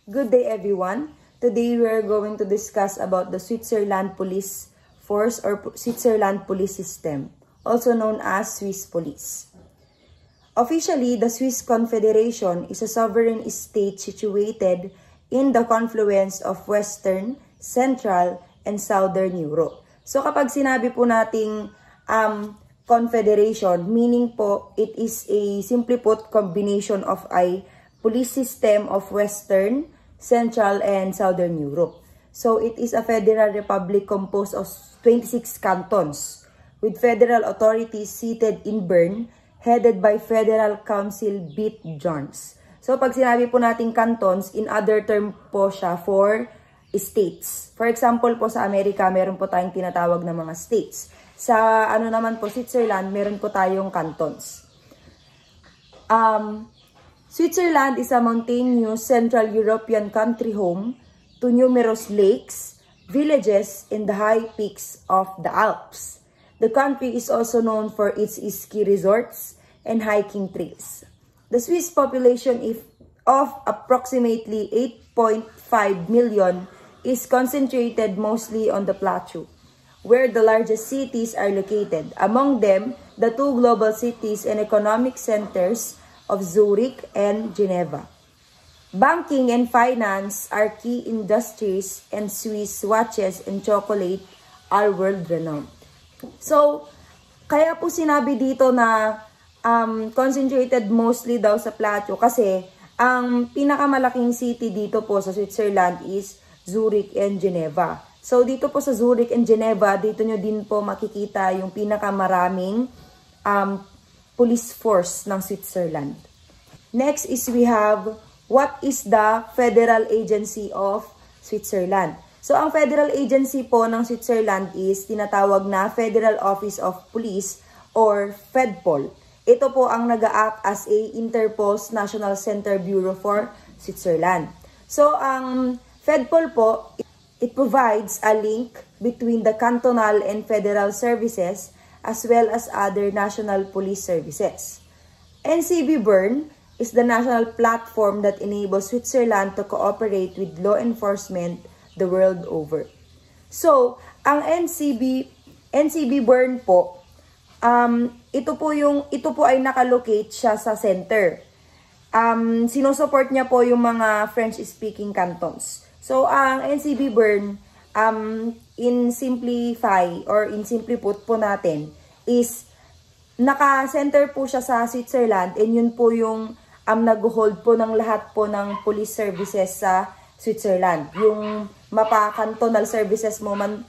Good day everyone. Today we are going to discuss about the Switzerland Police Force or Switzerland Police System, also known as Swiss Police. Officially, the Swiss Confederation is a sovereign state situated in the confluence of Western, Central, and Southern Europe. So kapag sinabi po nating confederation, meaning po it is a simply put combination of a police system of Western, Central, and Southern Europe. So it is a federal republic composed of 26 cantons with federal authorities seated in Bern, headed by Federal Council Beat Jones. So pag sinabi po nating cantons, in other term po siya for states. For example po sa Amerika, meron po tayong tinatawag na mga states. Sa naman po, Switzerland, meron po tayong cantons. Switzerland is a mountainous Central European country home to numerous lakes, villages, and the high peaks of the Alps. The country is also known for its ski resorts and hiking trails. The Swiss population of approximately 8.5 million is concentrated mostly on the plateau, where the largest cities are located. Among them, the two global cities and economic centers of Zurich and Geneva. Banking and finance are key industries, and Swiss watches and chocolate are world-renowned. So, kaya po sinabi dito na concentrated mostly daw sa plateau kasi ang pinakamalaking city dito po sa Switzerland is Zurich and Geneva. So, dito po sa Zurich and Geneva, dito nyo din po makikita yung pinakamaraming police force ng Switzerland. Next is we have what is the Federal Agency of Switzerland. So, ang Federal Agency po ng Switzerland is tinatawag na Federal Office of Police or FEDPOL. Ito po ang nag-a-act as a Interpost National Center Bureau for Switzerland. So, ang FEDPOL po, it provides a link between the cantonal and federal services as well as other national police services. NCB Bern is the national platform that enables Switzerland to cooperate with law enforcement the world over. So, ang NCB Bern po, ito po ay nakalocate siya sa center. Sinusupport niya po yung mga French-speaking cantons. So, ang NCB Bern, in simplify or in simply put po natin, is naka-center po siya sa Switzerland and yun po yung nag-hold po ng lahat po ng police services sa Switzerland. Yung mapa-cantonal services mo man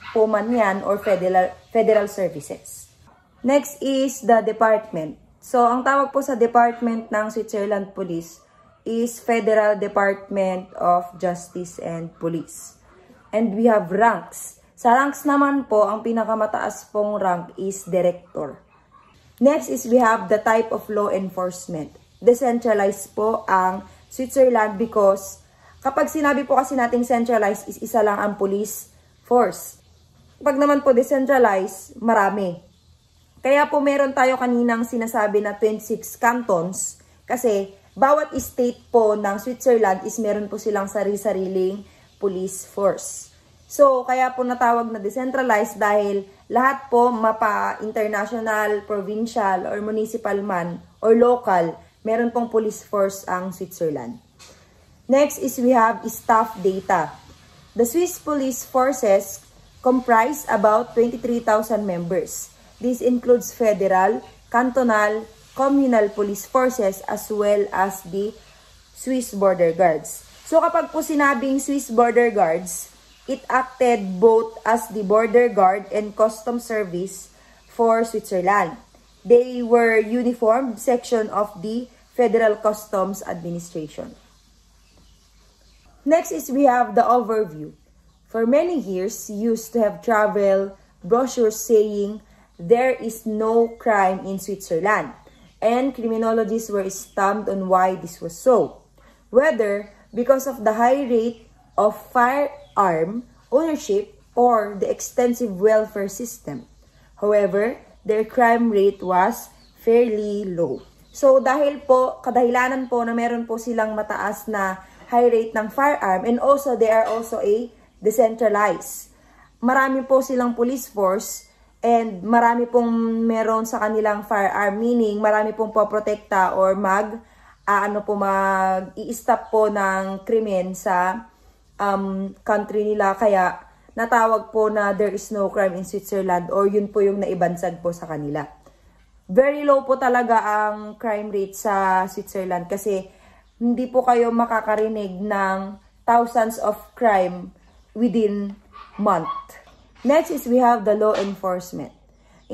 yan or federal services. Next is the department. So, ang tawag po sa department ng Switzerland Police is Federal Department of Justice and Police. And we have ranks. Sa ranks naman po, ang pinakamataas pong rank is Director. Next is we have the type of law enforcement. Decentralized po ang Switzerland because kapag sinabi po kasi nating centralized is isa lang ang police force. Kapag naman po decentralized, marami. Kaya po meron tayo kaninang sinasabi na 26 cantons kasi bawat state po ng Switzerland is meron po silang sarili-sariling police force. So, kaya po natawag na decentralized dahil lahat po mapa-international, provincial, or municipal man, or local, meron pong police force ang Switzerland. Next is we have staff data. The Swiss police forces comprise about 23,000 members. This includes federal, cantonal, communal police forces as well as the Swiss border guards. So kapag po sinabing Swiss border guards, it acted both as the border guard and customs service for Switzerland. They were uniformed section of the Federal Customs Administration. Next is we have the overview. For many years, used to have travel brochures saying there is no crime in Switzerland, and criminologists were stumped on why this was so. Whether because of the high rate of firearm ownership or the extensive welfare system. However, their crime rate was fairly low. So, dahil po, kadahilanan po na meron po silang mataas na high rate ng firearm, and also they are also a decentralized. Marami po silang police force and marami pong meron sa kanilang firearm, meaning marami pong poprotekta or mag-i-stop po ng krimen sa country nila. Kaya natawag po na there is no crime in Switzerland, or yun po yung naibansag po sa kanila. Very low po talaga ang crime rate sa Switzerland kasi hindi po kayo makakarinig ng thousands of crime within month. Next is we have the law enforcement.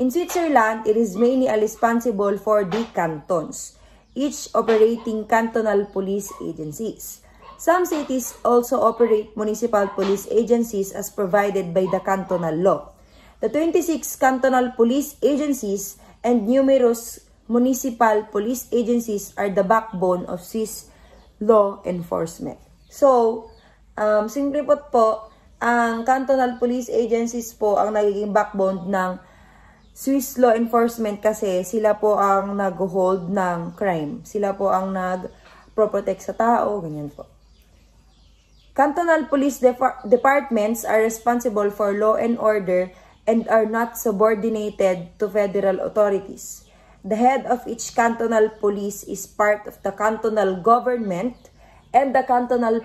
In Switzerland, it is mainly responsible for the cantons, each operating cantonal police agencies. Some cities also operate municipal police agencies as provided by the cantonal law. The 26 cantonal police agencies and numerous municipal police agencies are the backbone of Swiss law enforcement. So, simple po, ang cantonal police agencies po ang nagiging backbone ng Swiss law enforcement kasi sila po ang nag-hold ng crime. Sila po ang nag-protect sa tao, ganyan po. Cantonal police departments are responsible for law and order and are not subordinated to federal authorities. The head of each cantonal police is part of the cantonal government, and the cantonal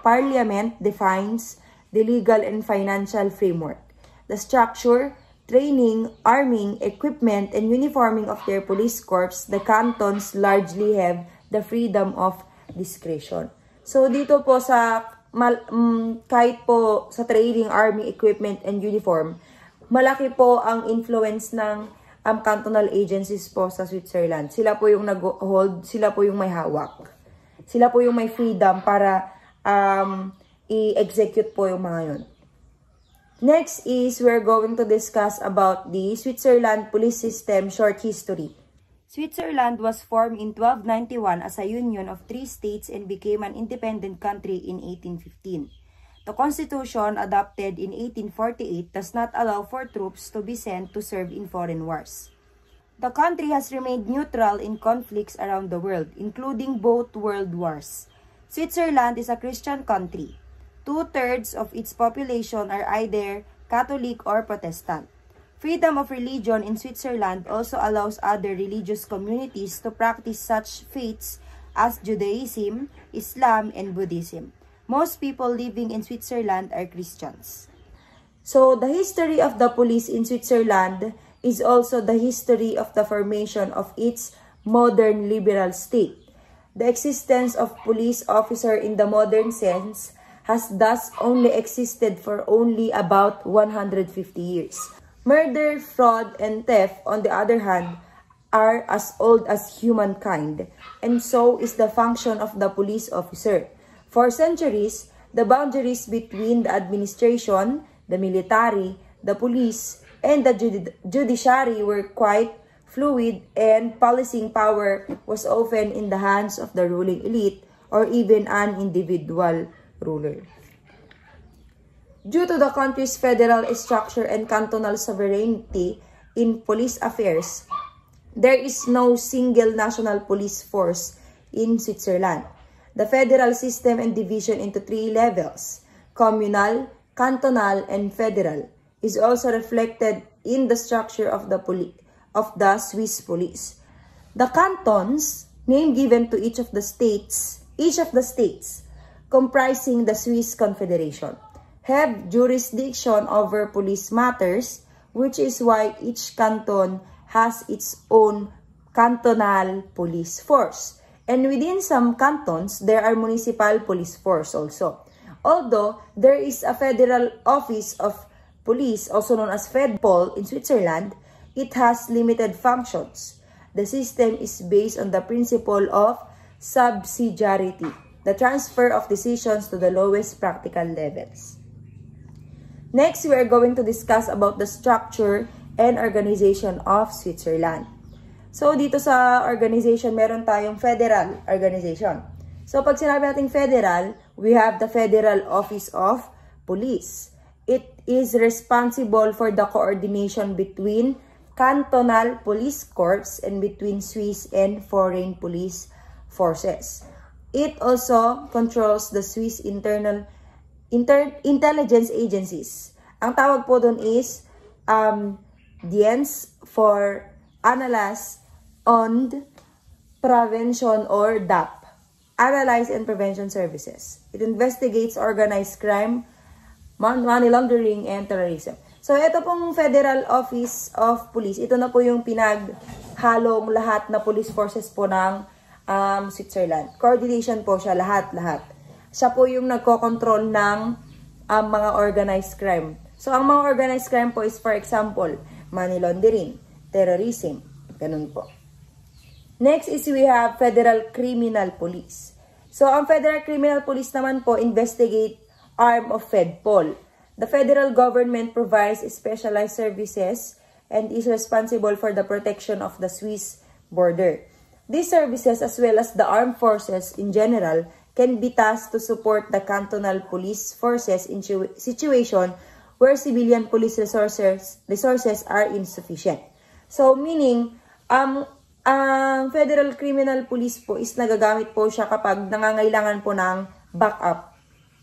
parliament defines the legal and financial framework, the structure, training, arming, equipment, and uniforming of their police corps. The cantons largely have the freedom of discretion. So dito po sa kahit po sa training, arming, equipment, and uniform, malaki po ang influence ng cantonal agencies po sa Switzerland. Sila po yung nag-hold, sila po yung may hawak. Sila po yung may freedom para i-execute po yung mga yun. Next is we're going to discuss about the Switzerland police system short history. Switzerland was formed in 1291 as a union of 3 states and became an independent country in 1815. The constitution adopted in 1848 does not allow for troops to be sent to serve in foreign wars. The country has remained neutral in conflicts around the world, including both world wars. Switzerland is a Christian country. 2/3 of its population are either Catholic or Protestant. Freedom of religion in Switzerland also allows other religious communities to practice such faiths as Judaism, Islam, and Buddhism. Most people living in Switzerland are Christians. So, the history of the police in Switzerland is also the history of the formation of its modern liberal state. The existence of police officer in the modern sense has thus only existed for only about 150 years. Murder, fraud, and theft, on the other hand, are as old as humankind, and so is the function of the police officer. For centuries, the boundaries between the administration, the military, the police, and the judiciary were quite fluid, and policing power was often in the hands of the ruling elite or even an individual ruler. Due to the country's federal structure and cantonal sovereignty in police affairs, there is no single national police force in Switzerland. The federal system and division into 3 levels, communal, cantonal, and federal, is also reflected in the structure of the Swiss police. The cantons, name given to each of the states comprising the Swiss Confederation, have jurisdiction over police matters, which is why each canton has its own cantonal police force. And within some cantons, there are municipal police force also. Although there is a federal office of police, also known as Fedpol in Switzerland, it has limited functions. The system is based on the principle of subsidiarity, the transfer of decisions to the lowest practical levels. Next, we are going to discuss about the structure and organization of Switzerland. So, dito sa organization, meron tayong federal organization. So, pag sinabi natin federal, we have the Federal Office of Police. It is responsible for the coordination between cantonal police corps and between Swiss and foreign police forces. It also controls the Swiss intelligence agencies. Ang tawag po doon is Dienst for Analyse und Prevention or DAP. Analyze and Prevention Services. It investigates organized crime, money laundering, and terrorism. So, ito pong Federal Office of Police. Ito na po yung pinaghalong lahat na police forces po ng Switzerland. Coordination po siya, lahat. Siya po yung nagko-control ng mga organized crime. So, ang mga organized crime po is, for example, money laundering, terrorism, ganun po. Next is we have Federal Criminal Police. So, ang Federal Criminal Police naman po investigate arm of FEDPOL. The federal government provides specialized services and is responsible for the protection of the Swiss border. These services, as well as the armed forces in general, can be tasked to support the cantonal police forces in situation where civilian police resources are insufficient. So, meaning, ang Federal Criminal Police po is nagagamit po siya kapag nangangailangan po ng backup.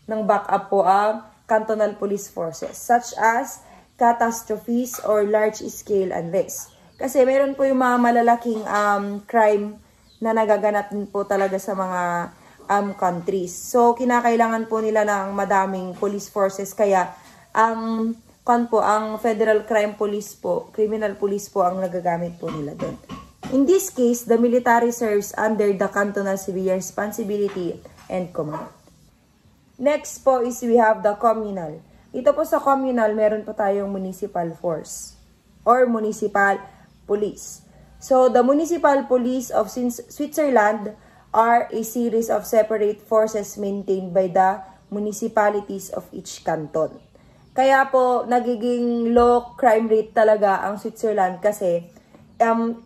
Ng backup po ang cantonal police forces, such as catastrophes or large-scale unrest. Kasi meron po yung mga malalaking crime na nagaganap din po talaga sa mga countries. So, kinakailangan po nila ng madaming police forces. Kaya, ang Federal Criminal Police po ang nagagamit po nila doon. In this case, the military serves under the cantonal civilian responsibility and command. Next po is we have the communal. Ito po sa communal, meron po tayong municipal force or municipal police. So, the municipal police of Switzerland are a series of separate forces maintained by the municipalities of each canton. Kaya po, nagiging low crime rate talaga ang Switzerland kasi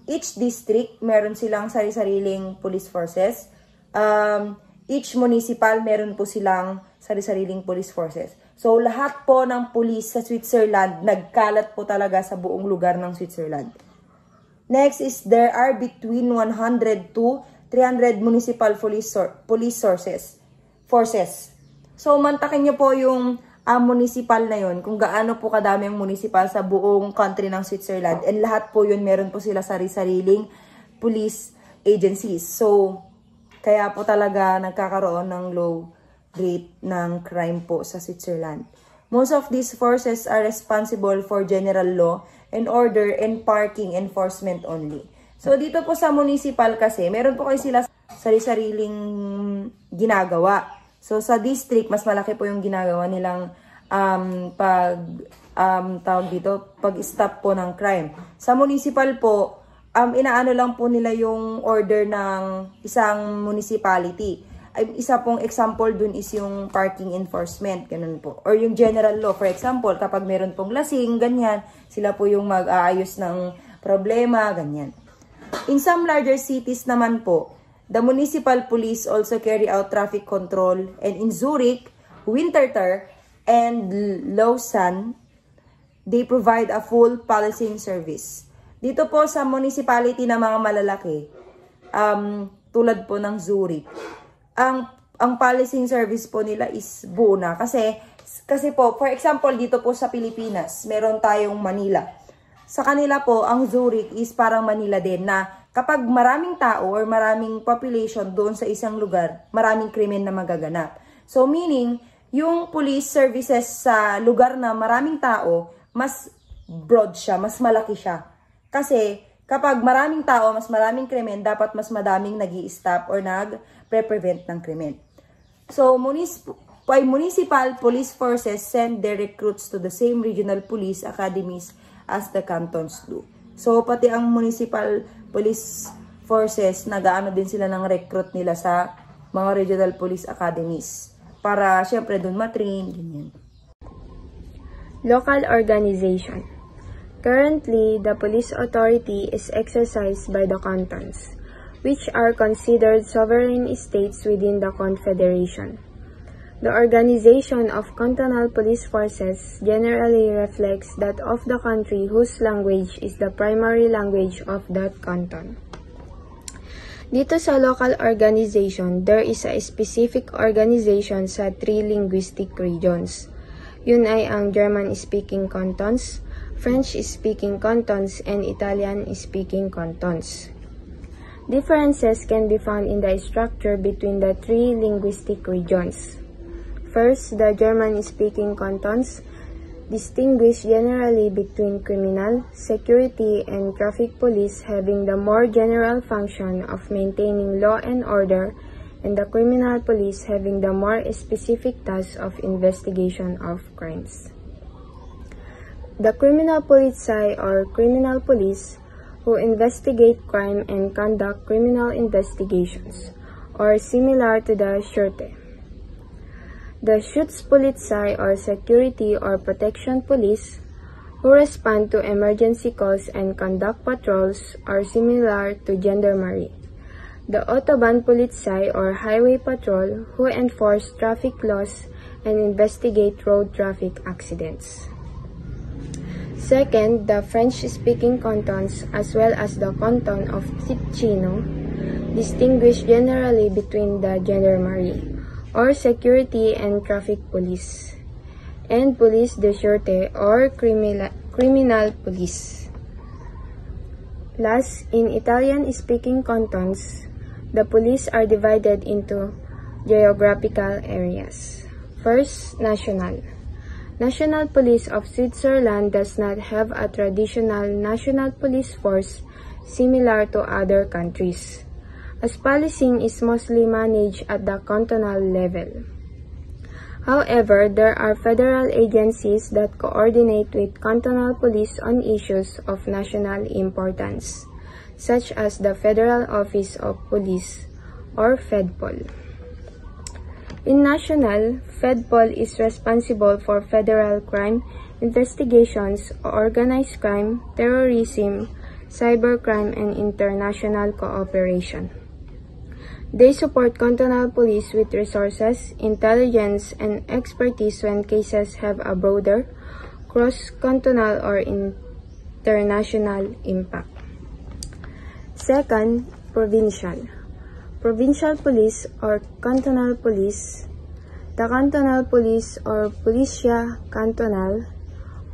each district, meron silang sari-sariling police forces. Each municipal, meron po silang sari-sariling police forces. So, lahat po ng police sa Switzerland, nagkalat po talaga sa buong lugar ng Switzerland. Next is, there are between 100 to 300 municipal police forces. So, mantakin nyo po yung municipal na yun, kung gaano po kadami ang municipal sa buong country ng Switzerland. And lahat po yun, meron po sila sari-sariling police agencies. So, kaya po talaga nagkakaroon ng low rate ng crime po sa Switzerland. Most of these forces are responsible for general law and order and parking enforcement only. So, dito po sa municipal kasi, meron po kayo sila sari-sariling ginagawa. So, sa district, mas malaki po yung ginagawa nilang pag-stop po ng crime. Sa municipal po, inaano lang po nila yung order ng isang municipality. Isa pong example dun is yung parking enforcement, ganun po. Or yung general law, for example, kapag meron pong lasing, ganyan, sila po yung mag-aayos ng problema, ganyan. In some larger cities naman po, the municipal police also carry out traffic control, and in Zurich, Winterthur, and Lausanne, they provide a full policing service. Dito po sa municipality na mga malalaki, tulad po ng Zurich, ang policing service po nila is buo na. Kasi po, for example, dito po sa Pilipinas, meron tayong Manila. Sa kanila po, ang Zurich is parang Manila din na kapag maraming tao or maraming population doon sa isang lugar, maraming krimen na magaganap. So, meaning, yung police services sa lugar na maraming tao, mas broad siya, mas malaki siya. Kasi, kapag maraming tao, mas maraming krimen, dapat mas madaming nag-i-stop or nag-prevent ng krimen. So, municipal police forces send their recruits to the same regional police academies as the cantons do. So, pati ang municipal police forces, nag-aano din sila ng recruit nila sa mga regional police academies. Para, syempre, dun matrain, ganyan. Local organization. Currently, the police authority is exercised by the cantons, which are considered sovereign states within the Confederation. The organization of cantonal police forces generally reflects that of the country whose language is the primary language of that canton. Dito sa local organization, there is a specific organization sa 3 linguistic regions. Yun ay ang German-speaking cantons, French-speaking cantons, and Italian-speaking cantons. Differences can be found in the structure between the 3 linguistic regions. First, the German-speaking cantons distinguish generally between criminal, security, and traffic police having the more general function of maintaining law and order, and the criminal police having the more specific task of investigation of crimes. The criminal polizei or criminal police who investigate crime and conduct criminal investigations, or similar to the Schurte. The Schutzpolizei or security or protection police who respond to emergency calls and conduct patrols are similar to Gendarmerie. The Autobahnpolizei or highway patrol who enforce traffic laws and investigate road traffic accidents. Second, the French-speaking cantons as well as the canton of Ticino distinguish generally between the Gendarmerie or security and traffic police, and police de sûreté or criminal police. Last, in Italian-speaking cantons, the police are divided into geographical areas. First, national. National Police of Switzerland does not have a traditional national police force similar to other countries, as policing is mostly managed at the cantonal level. However, there are federal agencies that coordinate with cantonal police on issues of national importance, such as the Federal Office of Police, or FEDPOL. In national, FEDPOL is responsible for federal crime investigations, organized crime, terrorism, cybercrime, and international cooperation. They support cantonal police with resources, intelligence, and expertise when cases have a broader, cross-cantonal or international impact. Second, provincial. Provincial police or cantonal police. The cantonal police or Policia Cantonal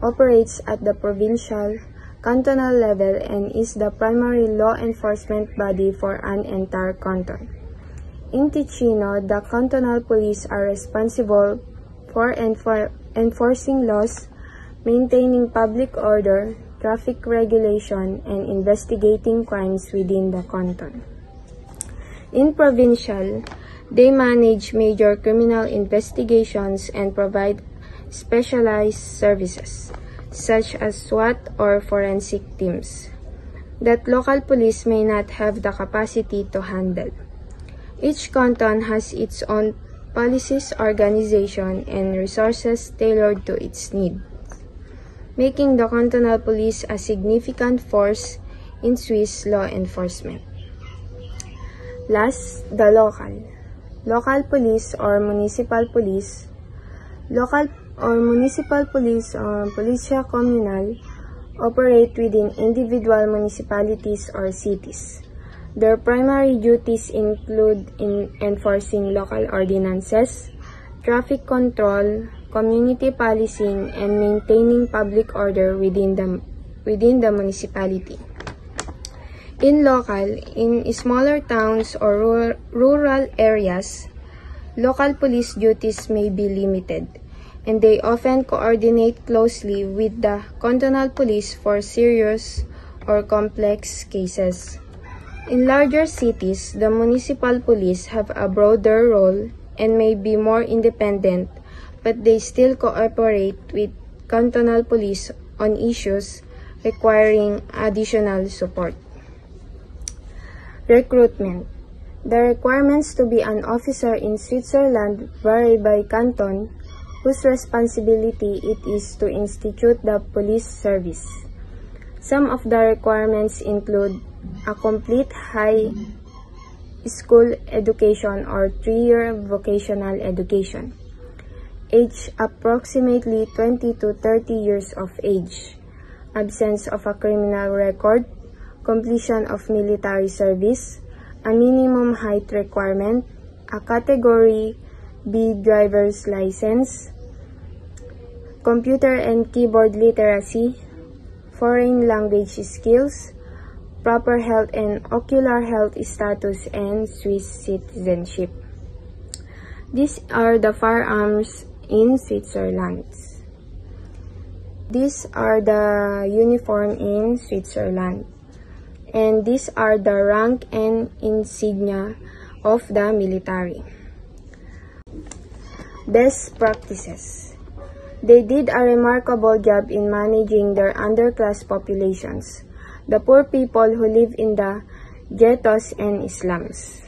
operates at the provincial, cantonal level and is the primary law enforcement body for an entire canton. In Ticino, the cantonal police are responsible for enforcing laws, maintaining public order, traffic regulation, and investigating crimes within the canton. In provincial, they manage major criminal investigations and provide specialized services, such as SWAT or forensic teams, that local police may not have the capacity to handle. Each canton has its own policies, organization, and resources tailored to its needs, making the cantonal police a significant force in Swiss law enforcement. Last, the local. Local police or municipal police. Local or municipal police or Policia Communal operate within individual municipalities or cities. Their primary duties include enforcing local ordinances, traffic control, community policing, and maintaining public order within the municipality. In local, in smaller towns or rural areas, local police duties may be limited, and they often coordinate closely with the cantonal police for serious or complex cases. In larger cities, the municipal police have a broader role and may be more independent, but they still cooperate with cantonal police on issues requiring additional support. Recruitment. The requirements to be an officer in Switzerland vary by canton, whose responsibility it is to institute the police service. Some of the requirements include a complete high school education or 3-year vocational education, age approximately 20 to 30 years of age, absence of a criminal record, completion of military service, a minimum height requirement, a Category B driver's license, computer and keyboard literacy, foreign language skills, proper health and ocular health status, and Swiss citizenship. These are the firearms in Switzerland. These are the uniform in Switzerland. And these are the rank and insignia of the military. Best practices. They did a remarkable job in managing their underclass populations, the poor people who live in the ghettos and slums.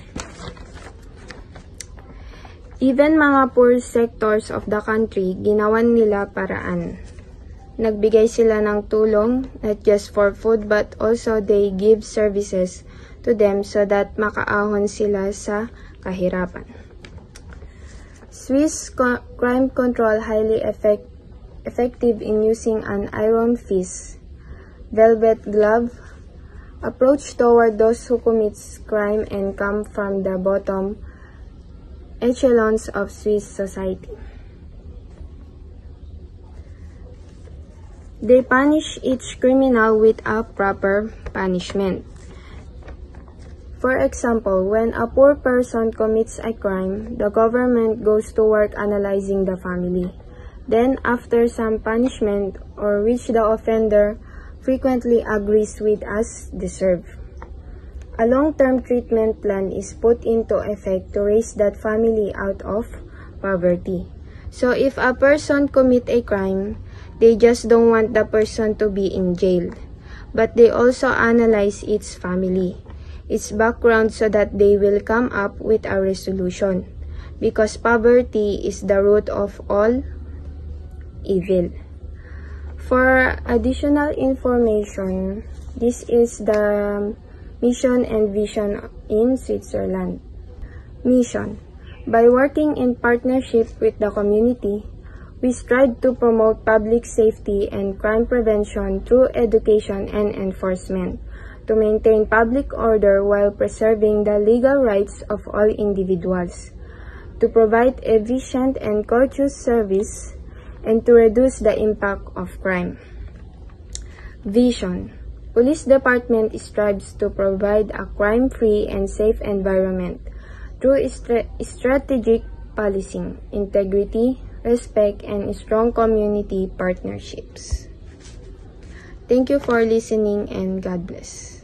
Even mga poor sectors of the country, ginawan nila paraan. Nagbigay sila ng tulong, not just for food but also they give services to them so that makaahon sila sa kahirapan. Swiss crime control highly effective in using an iron fist, velvet glove, approach toward those who commits crime and come from the bottom echelons of Swiss society. They punish each criminal with a proper punishment. For example, when a poor person commits a crime, the government goes to work analyzing the family. Then, after some punishment, or which the offender frequently agrees with as deserved, a long-term treatment plan is put into effect to raise that family out of poverty. So, if a person commit a crime, they just don't want the person to be in jail, but they also analyze its family, its background, so that they will come up with a resolution, because poverty is the root of all evil. For additional information, this is the mission and vision in Switzerland. Mission. By working in partnership with the community, we strive to promote public safety and crime prevention through education and enforcement, to maintain public order while preserving the legal rights of all individuals, to provide efficient and courteous service, and to reduce the impact of crime. Vision. Police Department strives to provide a crime-free and safe environment through strategic policing, integrity, respect, and strong community partnerships. Thank you for listening and God bless.